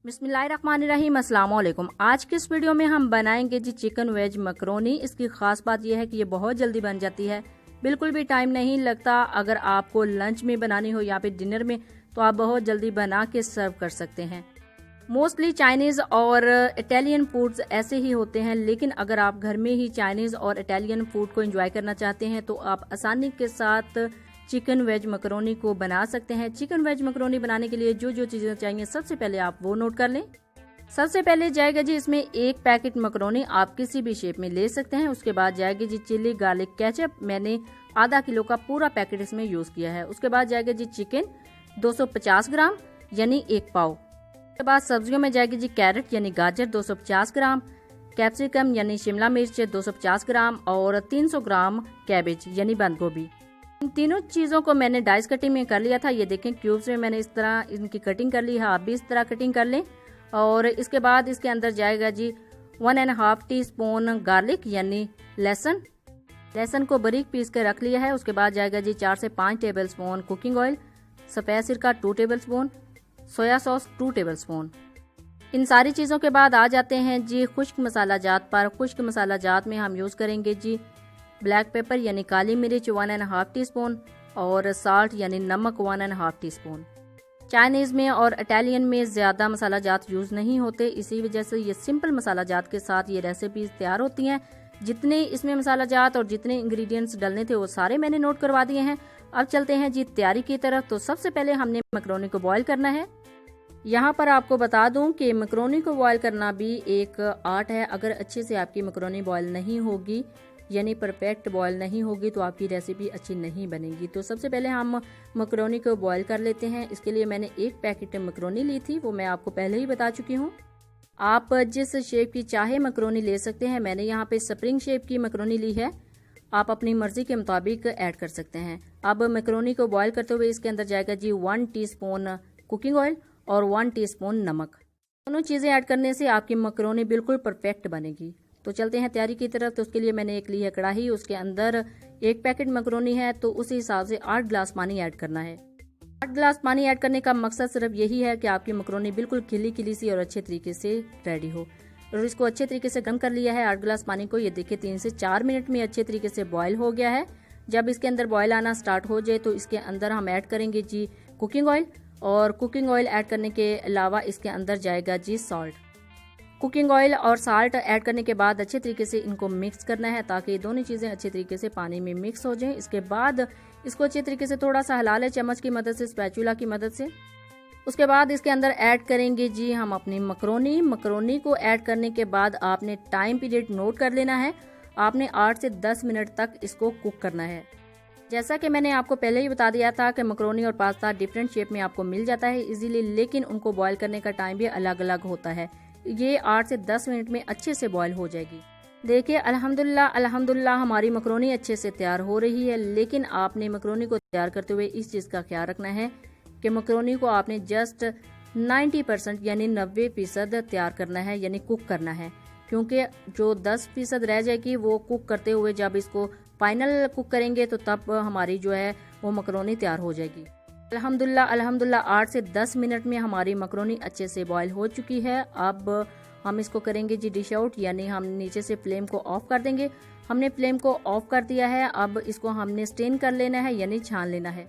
बिस्मिल्लाहिर्रहमानिर्रहीम, अस्सलाम वालेकुम। आज की इस वीडियो में हम बनाएंगे जी चिकन वेज मकरोनी। इसकी खास बात यह है कि ये बहुत जल्दी बन जाती है, बिल्कुल भी टाइम नहीं लगता। अगर आपको लंच में बनानी हो या फिर डिनर में तो आप बहुत जल्दी बना के सर्व कर सकते हैं। मोस्टली चाइनीज और इटालियन फूड्स ऐसे ही होते हैं, लेकिन अगर आप घर में ही चाइनीज और इटालियन फूड को एंजॉय करना चाहते हैं तो आप आसानी के साथ चिकन वेज मकरोनी को बना सकते हैं। चिकन वेज मकरोनी बनाने के लिए जो जो चीजें चाहिए सबसे पहले आप वो नोट कर लें। सबसे पहले जाएगा जी इसमें एक पैकेट मकरोनी, आप किसी भी शेप में ले सकते हैं। उसके बाद जाएगी जी चिल्ली गार्लिक केचप, मैंने आधा किलो का पूरा पैकेट इसमें यूज किया है। उसके बाद जाएगा जी चिकन 250 ग्राम यानी एक पाव। उसके बाद सब्जियों में जाएगी जी कैरेट यानी गाजर 250 ग्राम, कैप्सिकम यानी शिमला मिर्च 250 ग्राम और 300 ग्राम कैबेज यानी बंद गोभी। इन तीनों चीजों को मैंने डाइस कटिंग में कर लिया था। ये देखें क्यूब्स में मैंने इस तरह इनकी कटिंग कर ली है, आप भी इस तरह कटिंग कर लें। और इसके बाद इसके अंदर जाएगा जी 1.5 टीस्पून गार्लिक यानी लहसुन। लहसुन को बारीक पीस कर रख लिया है। उसके बाद जाएगा जी 4 से 5 टेबल स्पून कुकिंग ऑयल, सफेद सिरका 2 table spoon, soya sauce 2 table spoon. इन सारी चीजों के बाद आ जाते हैं जी खुश्क मसाला जात पर। खुश्क मसाला जात में हम यूज करेंगे जी ब्लैक पेपर यानी काली मिर्च 1.5 टीस्पून और साल्ट यानी नमक 1.5 टीस्पून। चाइनीज में और इटालियन में ज्यादा मसाला जात यूज नहीं होते, इसी वजह से ये सिंपल मसाला जात के साथ ये रेसिपीज तैयार होती हैं। जितने इसमें मसाला जात और जितने इंग्रेडिएंट्स डालने थे वो सारे मैंने नोट करवा दिए हैं। अब चलते हैं जी तैयारी की तरफ। तो सबसे पहले हमने मकरोनी को बॉईल करना है। यहाँ पर आपको बता दूं कि मकरोनी को बॉईल करना भी एक आर्ट है। अगर अच्छे से आपकी मकरोनी बॉईल नहीं होगी यानी परफेक्ट बॉईल नहीं होगी तो आपकी रेसिपी अच्छी नहीं बनेगी। तो सबसे पहले हम मकरोनी को बॉईल कर लेते हैं। इसके लिए मैंने एक पैकेट मकरोनी ली थी, वो मैं आपको पहले ही बता चुकी हूँ। आप जिस शेप की चाहे मकरोनी ले सकते हैं। मैंने यहाँ पे स्प्रिंग शेप की मकरोनी ली है, आप अपनी मर्जी के मुताबिक ऐड कर सकते हैं। अब मकरोनी को बॉईल करते हुए इसके अंदर जाएगा जी 1 टीस्पून कुकिंग ऑयल और 1 टीस्पून नमक। दोनों चीजें ऐड करने से आपकी मकरोनी बिल्कुल परफेक्ट बनेगी। तो चलते हैं तैयारी की तरफ। तो उसके लिए मैंने एक ली है कढ़ाई, उसके अंदर एक पैकेट मकरोनी है तो उस हिसाब से 8 गिलास पानी ऐड करना है। 8 गिलास पानी ऐड करने का मकसद सिर्फ यही है कि आपकी मकरोनी बिल्कुल खिली खिली सी और अच्छे तरीके से रेडी हो। और इसको अच्छे तरीके से गर्म कर लिया है 8 गिलास पानी को। ये देखिए 3 से 4 मिनट में अच्छे तरीके से बॉयल हो गया है। जब इसके अंदर बॉयल आना स्टार्ट हो जाए तो इसके अंदर हम ऐड करेंगे जी कुकिंग ऑयल, और कुकिंग ऑयल ऐड करने के अलावा इसके अंदर जाएगा जी सॉल्ट। कुकिंग ऑयल और साल्ट ऐड करने के बाद अच्छे तरीके से इनको मिक्स करना है ताकि दोनों चीजें अच्छे तरीके से पानी में मिक्स हो जाएं। इसके बाद इसको अच्छे तरीके से थोड़ा सा हिला लें चम्मच की मदद से, स्पैचुला की मदद से। उसके बाद इसके अंदर ऐड करेंगे जी हम अपनी मकरोनी। मकरोनी को ऐड करने के बाद आपने टाइम पीरियड नोट कर लेना है। आपने 8 से 10 मिनट तक इसको कुक करना है। जैसा कि मैंने आपको पहले ही बता दिया था कि मकरोनी और पास्ता डिफरेंट शेप में आपको मिल जाता है इजीली, लेकिन उनको बॉईल करने का टाइम भी अलग अलग होता है। ये 8 से 10 मिनट में अच्छे से बॉईल हो जाएगी। देखिए अल्हम्दुलिल्लाह हमारी मकरोनी अच्छे से तैयार हो रही है। लेकिन आपने मकरोनी को तैयार करते हुए इस चीज़ का ख्याल रखना है कि मकरोनी को आपने जस्ट 90% यानी 90% तैयार करना है, यानी कुक करना है। क्योंकि जो 10% रह जाएगी वो कुक करते हुए जब इसको फाइनल कुक करेंगे तो तब हमारी जो है वो मकरोनी तैयार हो जाएगी। अल्हम्दुलिल्लाह 8 से 10 मिनट में हमारी मकरोनी अच्छे से बॉईल हो चुकी है। अब हम इसको करेंगे जी डिश आउट, यानी हम नीचे से फ्लेम को ऑफ कर देंगे। हमने फ्लेम को ऑफ कर दिया है। अब इसको हमने स्टेन कर लेना है यानी छान लेना है।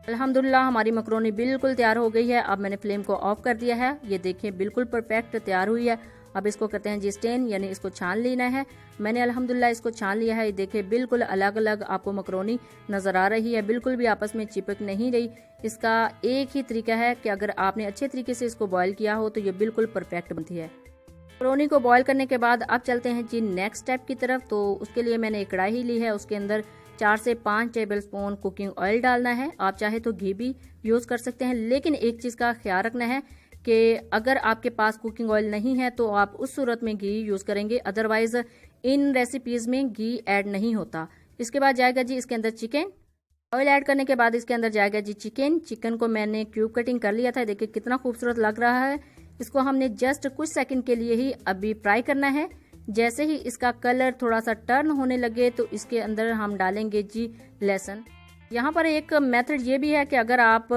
अल्हम्दुलिल्लाह हमारी मकरोनी बिल्कुल तैयार हो गई है। अब मैंने फ्लेम को ऑफ कर दिया है। ये देखिए बिल्कुल परफेक्ट तैयार हुई है। अब इसको करते हैं जी स्टेन, यानी इसको छान लेना है। मैंने अल्हम्दुलिल्लाह इसको छान लिया है। देखिए बिल्कुल अलग अलग आपको मकरोनी नजर आ रही है, बिल्कुल भी आपस में चिपक नहीं रही। इसका एक ही तरीका है कि अगर आपने अच्छे तरीके से इसको बॉईल किया हो तो ये बिल्कुल परफेक्ट बनती है। मकरोनी को बॉईल करने के बाद अब चलते हैं जी नेक्स्ट स्टेप की तरफ। तो उसके लिए मैंने एक कढ़ाई ली है, उसके अंदर 4 से 5 टेबल स्पून कुकिंग ऑयल डालना है। आप चाहे तो घी भी यूज कर सकते हैं, लेकिन एक चीज का ख्याल रखना है कि अगर आपके पास कुकिंग ऑयल नहीं है तो आप उस सूरत में घी यूज करेंगे, अदरवाइज इन रेसिपीज में घी ऐड नहीं होता। इसके बाद जाएगा जी इसके अंदर चिकन। ऑयल ऐड करने के बाद इसके अंदर जाएगा जी चिकन को मैंने क्यूब कटिंग कर लिया था। देखिए कितना खूबसूरत लग रहा है। इसको हमने जस्ट कुछ सेकंड के लिए ही अभी फ्राई करना है। जैसे ही इसका कलर थोड़ा सा टर्न होने लगे तो इसके अंदर हम डालेंगे जी लहसुन। यहाँ पर एक मेथड ये भी है कि अगर आप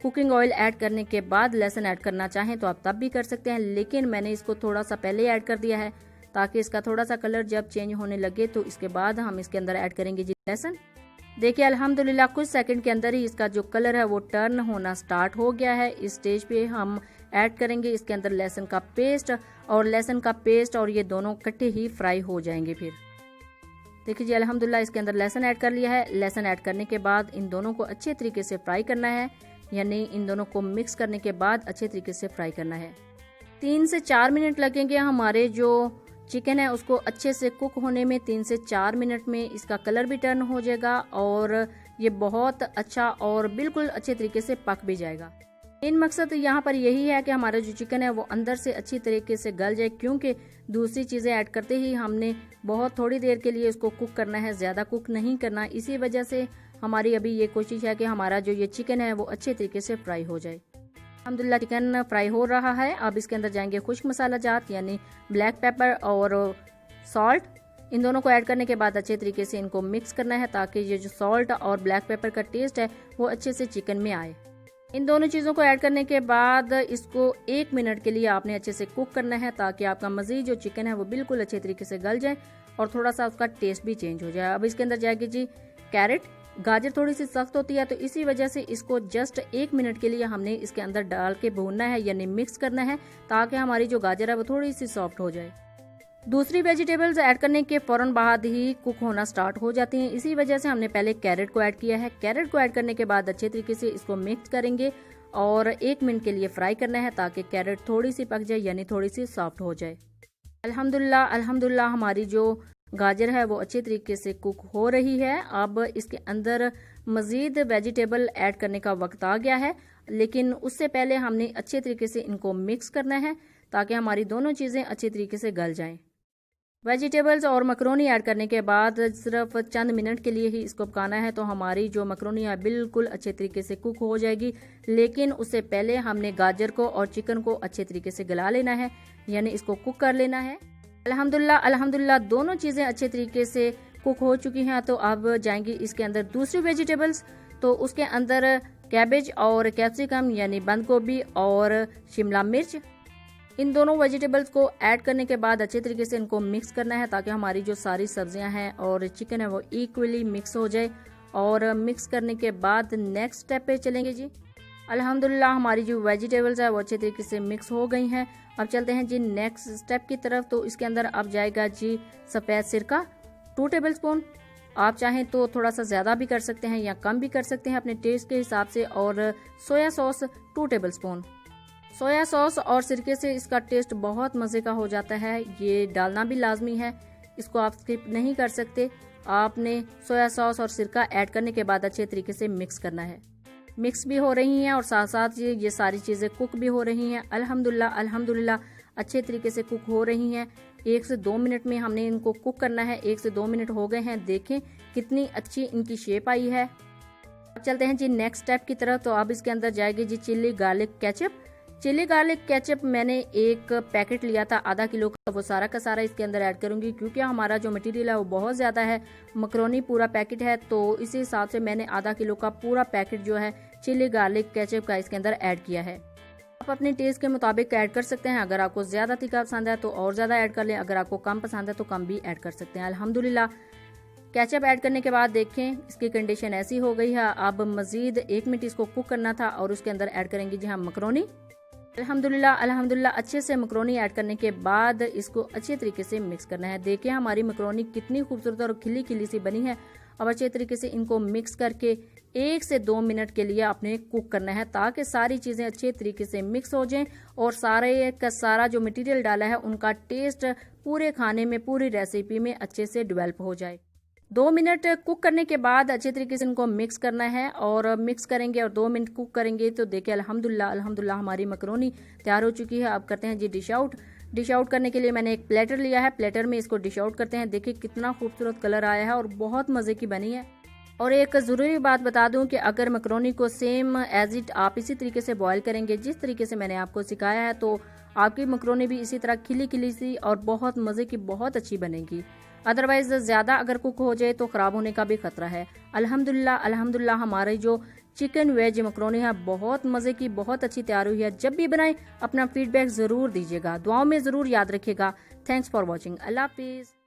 कुकिंग ऑयल ऐड करने के बाद लहसुन ऐड करना चाहें तो आप तब भी कर सकते हैं, लेकिन मैंने इसको थोड़ा सा पहले ऐड कर दिया है ताकि इसका थोड़ा सा कलर जब चेंज होने लगे तो इसके बाद हम इसके अंदर ऐड करेंगे जी लहसुन। देखिए अल्हम्दुलिल्लाह कुछ सेकंड के अंदर ही इसका जो कलर है वो टर्न होना स्टार्ट हो गया है। इस स्टेज पे हम ऐड करेंगे इसके अंदर लहसुन का पेस्ट, और ये दोनों इकट्ठे ही फ्राई हो जाएंगे। फिर देखिए जी अल्हम्दुलिल्लाह इसके अंदर लहसुन ऐड कर लिया है। लहसुन ऐड करने के बाद इन दोनों को अच्छे तरीके से फ्राई करना है, यानी इन दोनों को मिक्स करने के बाद अच्छे तरीके से फ्राई करना है। 3 से 4 मिनट लगेंगे हमारे जो चिकन है उसको अच्छे से कुक होने में। 3 से 4 मिनट में इसका कलर भी टर्न हो जाएगा और ये बहुत अच्छा और बिल्कुल अच्छे तरीके से पक भी जाएगा। मेन मकसद यहाँ पर यही है कि हमारा जो चिकन है वो अंदर से अच्छी तरीके से गल जाए, क्योंकि दूसरी चीज़ें ऐड करते ही हमने बहुत थोड़ी देर के लिए इसको कुक करना है, ज़्यादा कुक नहीं करना। इसी वजह से हमारी अभी ये कोशिश है कि हमारा जो ये चिकन है वो अच्छे तरीके से फ्राई हो जाए। अल्हम्दुलिल्लाह चिकन फ्राई हो रहा है। अब इसके अंदर जाएंगे खुश्क मसाला जात यानी ब्लैक पेपर और सॉल्ट। इन दोनों को ऐड करने के बाद अच्छे तरीके से इनको मिक्स करना है ताकि ये जो सॉल्ट और ब्लैक पेपर का टेस्ट है वो अच्छे से चिकन में आए। इन दोनों चीज़ों को ऐड करने के बाद इसको 1 मिनट के लिए आपने अच्छे से कुक करना है ताकि आपका मज़ीद जो चिकन है वो बिल्कुल अच्छे तरीके से गल जाए और थोड़ा सा उसका टेस्ट भी चेंज हो जाए। अब इसके अंदर जाएगी जी कैरेट। गाजर थोड़ी सी सख्त होती है तो इसी वजह से इसको जस्ट 1 मिनट के लिए हमने इसके अंदर डाल के भूनना है, यानी मिक्स करना है ताकि हमारी जो गाजर है वो थोड़ी सी सॉफ्ट हो जाए। दूसरी वेजिटेबल्स ऐड करने के फौरन बाद ही कुक होना स्टार्ट हो जाती हैं, इसी वजह से हमने पहले कैरेट को ऐड किया है। कैरेट को ऐड करने के बाद अच्छे तरीके से इसको मिक्स करेंगे और 1 मिनट के लिए फ्राई करना है ताकि कैरेट थोड़ी सी पक जाए, यानी थोड़ी सी सॉफ्ट हो जाए। अल्हम्दुलिल्लाह हमारी जो गाजर है वो अच्छे तरीके से कुक हो रही है। अब इसके अंदर मज़ीद वेजिटेबल ऐड करने का वक्त आ गया है, लेकिन उससे पहले हमने अच्छे तरीके से इनको मिक्स करना है ताकि हमारी दोनों चीज़ें अच्छे तरीके से गल जाएं। वेजिटेबल्स और मकरोनी ऐड करने के बाद सिर्फ चंद मिनट के लिए ही इसको पकाना है तो हमारी जो मकरोनी है बिल्कुल अच्छे तरीके से कुक हो जाएगी। लेकिन उससे पहले हमने गाजर को और चिकन को अच्छे तरीके से गला लेना है, यानी इसको कुक कर लेना है। अल्हम्दुलिल्लाह दोनों चीज़ें अच्छे तरीके से कुक हो चुकी हैं। तो अब जाएंगी इसके अंदर दूसरी वेजिटेबल्स। तो उसके अंदर कैबेज और कैप्सिकम यानी बंद गोभी और शिमला मिर्च, इन दोनों वेजिटेबल्स को ऐड करने के बाद अच्छे तरीके से इनको मिक्स करना है ताकि हमारी जो सारी सब्जियां हैं और चिकन है वो इक्वली मिक्स हो जाए। और मिक्स करने के बाद नेक्स्ट स्टेप पे चलेंगे जी। अल्हम्दुलिल्लाह हमारी जो वेजिटेबल्स है वो अच्छे तरीके से मिक्स हो गई हैं। अब चलते हैं जी नेक्स्ट स्टेप की तरफ। तो इसके अंदर अब जाएगा जी सफ़ेद सिरका 2 टेबल स्पून। आप चाहें तो थोड़ा सा ज़्यादा भी कर सकते हैं या कम भी कर सकते हैं अपने टेस्ट के हिसाब से। और सोया sauce 2 table spoon. Soya sauce और सिरके से इसका टेस्ट बहुत मज़े का हो जाता है, ये डालना भी लाजमी है, इसको आप स्किप नहीं कर सकते। आपने सोया सॉस और सिरका ऐड करने के बाद अच्छे तरीके से मिक्स करना है। मिक्स भी हो रही हैं और साथ साथ ये सारी चीज़ें कुक भी हो रही हैं। अल्हम्दुलिल्लाह अच्छे तरीके से कुक हो रही हैं। 1 से 2 मिनट में हमने इनको कुक करना है। 1 से 2 मिनट हो गए हैं, देखें कितनी अच्छी इनकी शेप आई है। अब चलते हैं जी नेक्स्ट स्टेप की तरफ। तो अब इसके अंदर जाएगी जी chilli garlic ketchup. Chilli garlic ketchup मैंने एक पैकेट लिया था आधा किलो का, वो सारा का सारा इसके अंदर ऐड करूंगी क्योंकि हमारा जो मटेरियल है वो बहुत ज़्यादा है। मकरोनी पूरा पैकेट है तो इसी हिसाब से मैंने आधा किलो का पूरा पैकेट जो है चिल्ली गार्लिक केचप का इसके अंदर ऐड किया है। आप अपने टेस्ट के मुताबिक ऐड कर सकते हैं। अगर आपको ज़्यादा तीखा पसंद है तो और ज़्यादा ऐड कर लें, अगर आपको कम पसंद है तो कम भी ऐड कर सकते हैं। अल्हम्दुलिल्लाह केचप ऐड करने के बाद देखें इसकी कंडीशन ऐसी हो गई है। अब मज़ीद 1 मिनट इसको कुक करना था और उसके अंदर ऐड करेंगे जी हम मकरोनी। अल्हम्दुलिल्लाह अच्छे से मकरोनी ऐड करने के बाद इसको अच्छे तरीके से मिक्स करना है। देखिए हमारी मकरोनी कितनी खूबसूरत और खिली खिली सी बनी है। अब अच्छे तरीके से इनको मिक्स करके 1 से 2 मिनट के लिए आपने कुक करना है ताकि सारी चीज़ें अच्छे तरीके से मिक्स हो जाएं और सारे का सारा जो मटेरियल डाला है उनका टेस्ट पूरे खाने में, पूरी रेसिपी में अच्छे से डेवलप हो जाए। 2 मिनट कुक करने के बाद अच्छे तरीके से इनको मिक्स करना है और मिक्स करेंगे और 2 मिनट कुक करेंगे तो देखिए अल्हम्दुलिल्लाह हमारी मकरोनी तैयार हो चुकी है। अब करते हैं जी डिश आउट। डिश आउट करने के लिए मैंने एक प्लेटर लिया है, प्लेटर में इसको डिश आउट करते हैं। देखिए कितना खूबसूरत कलर आया है और बहुत मज़े की बनी है। और एक ज़रूरी बात बता दूं कि अगर मकरोनी को सेम एज इट आप इसी तरीके से बॉयल करेंगे जिस तरीके से मैंने आपको सिखाया है तो आपकी मकरोनी भी इसी तरह खिली खिली सी और बहुत मज़े की बहुत अच्छी बनेगी। अदरवाइज ज़्यादा अगर कुक हो जाए तो ख़राब होने का भी खतरा है। अल्हम्दुलिल्लाह हमारे जो चिकन वेज मकरोनी है बहुत मजे की, बहुत अच्छी तैयार हुई है। जब भी बनाएं अपना फीडबैक जरूर दीजिएगा, दुआओं में जरूर याद रखिएगा। Thanks for watching. Allah Hafiz.